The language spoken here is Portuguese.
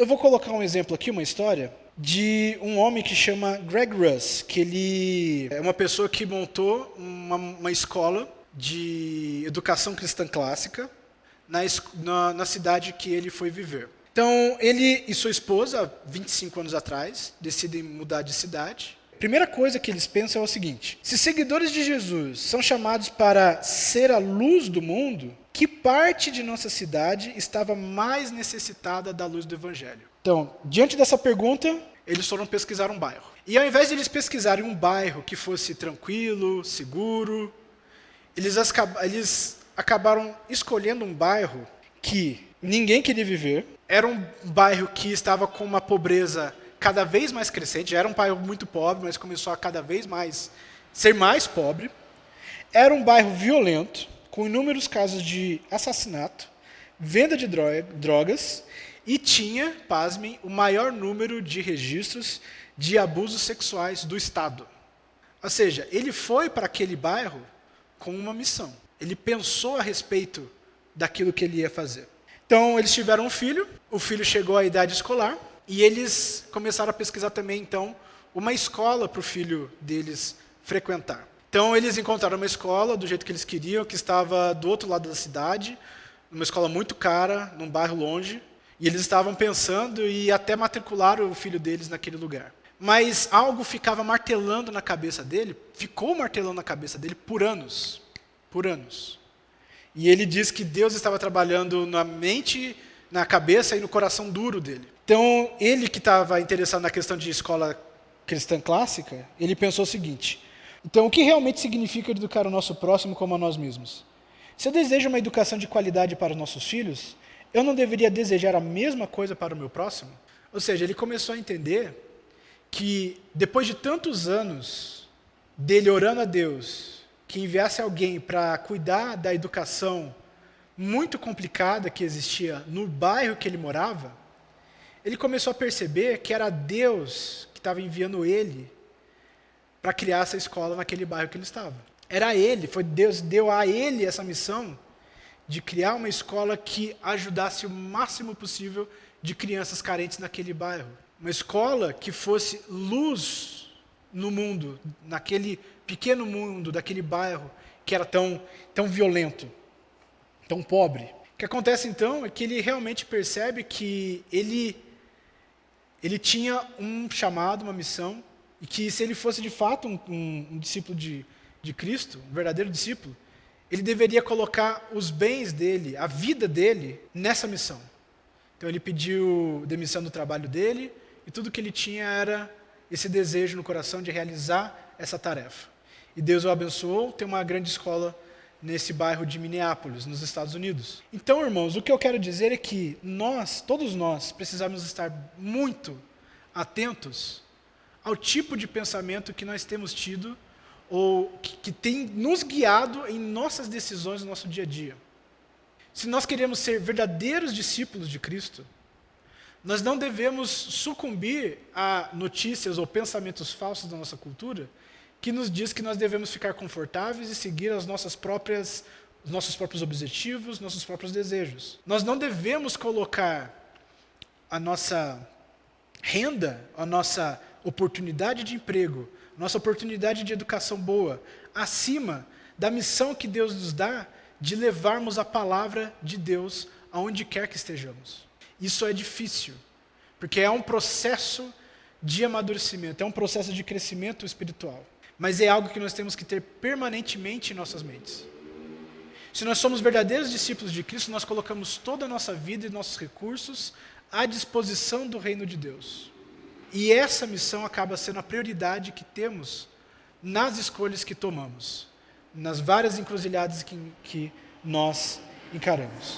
Eu vou colocar um exemplo aqui, uma história, de um homem que chama Greg Russ, que ele é uma pessoa que montou uma escola de educação cristã clássica na cidade que ele foi viver. Então, ele e sua esposa, 25 anos atrás, decidem mudar de cidade. A primeira coisa que eles pensam é o seguinte: se seguidores de Jesus são chamados para ser a luz do mundo, que parte de nossa cidade estava mais necessitada da luz do Evangelho? Então, diante dessa pergunta, eles foram pesquisar um bairro. E ao invés de eles pesquisarem um bairro que fosse tranquilo, seguro, eles acabaram escolhendo um bairro que ninguém queria viver. Era um bairro que estava com uma pobreza cada vez mais crescente. Já era um bairro muito pobre, mas começou a cada vez mais ser mais pobre. Era um bairro violento, com inúmeros casos de assassinato, venda de drogas, e tinha, pasmem, o maior número de registros de abusos sexuais do Estado. Ou seja, ele foi para aquele bairro com uma missão. Ele pensou a respeito daquilo que ele ia fazer. Então, eles tiveram um filho, o filho chegou à idade escolar, e eles começaram a pesquisar também, então, uma escola para o filho deles frequentar. Então, eles encontraram uma escola do jeito que eles queriam, que estava do outro lado da cidade, uma escola muito cara, num bairro longe, e eles estavam pensando e até matricularam o filho deles naquele lugar. Mas algo ficava martelando na cabeça dele, ficou martelando na cabeça dele por anos. Por anos. E ele diz que Deus estava trabalhando na mente, na cabeça e no coração duro dele. Então, ele que estava interessado na questão de escola cristã clássica, ele pensou o seguinte: então, o que realmente significa educar o nosso próximo como a nós mesmos? Se eu desejo uma educação de qualidade para os nossos filhos, eu não deveria desejar a mesma coisa para o meu próximo? Ou seja, ele começou a entender que, depois de tantos anos dele orando a Deus, que enviasse alguém para cuidar da educação muito complicada que existia no bairro que ele morava, ele começou a perceber que era Deus que estava enviando ele para criar essa escola naquele bairro que ele estava. Era ele, foi Deus deu a ele essa missão de criar uma escola que ajudasse o máximo possível de crianças carentes naquele bairro. Uma escola que fosse luz no mundo, naquele pequeno mundo, daquele bairro que era tão violento, tão pobre. O que acontece então é que ele realmente percebe que ele tinha um chamado, uma missão, e que se ele fosse de fato um discípulo de Cristo, um verdadeiro discípulo, ele deveria colocar os bens dele, a vida dele, nessa missão. Então ele pediu demissão do trabalho dele, e tudo que ele tinha era esse desejo no coração de realizar essa tarefa. E Deus o abençoou, tem uma grande escola nesse bairro de Minneapolis, nos Estados Unidos. Então, irmãos, o que eu quero dizer é que todos nós, precisamos estar muito atentos ao tipo de pensamento que nós temos tido, ou que tem nos guiado em nossas decisões no nosso dia a dia. Se nós queremos ser verdadeiros discípulos de Cristo, nós não devemos sucumbir a notícias ou pensamentos falsos da nossa cultura que nos diz que nós devemos ficar confortáveis e seguir os nossos próprios objetivos, nossos próprios desejos. Nós não devemos colocar a nossa renda, a nossa oportunidade de emprego, nossa oportunidade de educação boa, acima da missão que Deus nos dá de levarmos a palavra de Deus aonde quer que estejamos. Isso é difícil, porque é um processo de amadurecimento, é um processo de crescimento espiritual. Mas é algo que nós temos que ter permanentemente em nossas mentes. Se nós somos verdadeiros discípulos de Cristo, nós colocamos toda a nossa vida e nossos recursos à disposição do reino de Deus. E essa missão acaba sendo a prioridade que temos nas escolhas que tomamos, nas várias encruzilhadas que nós encaramos.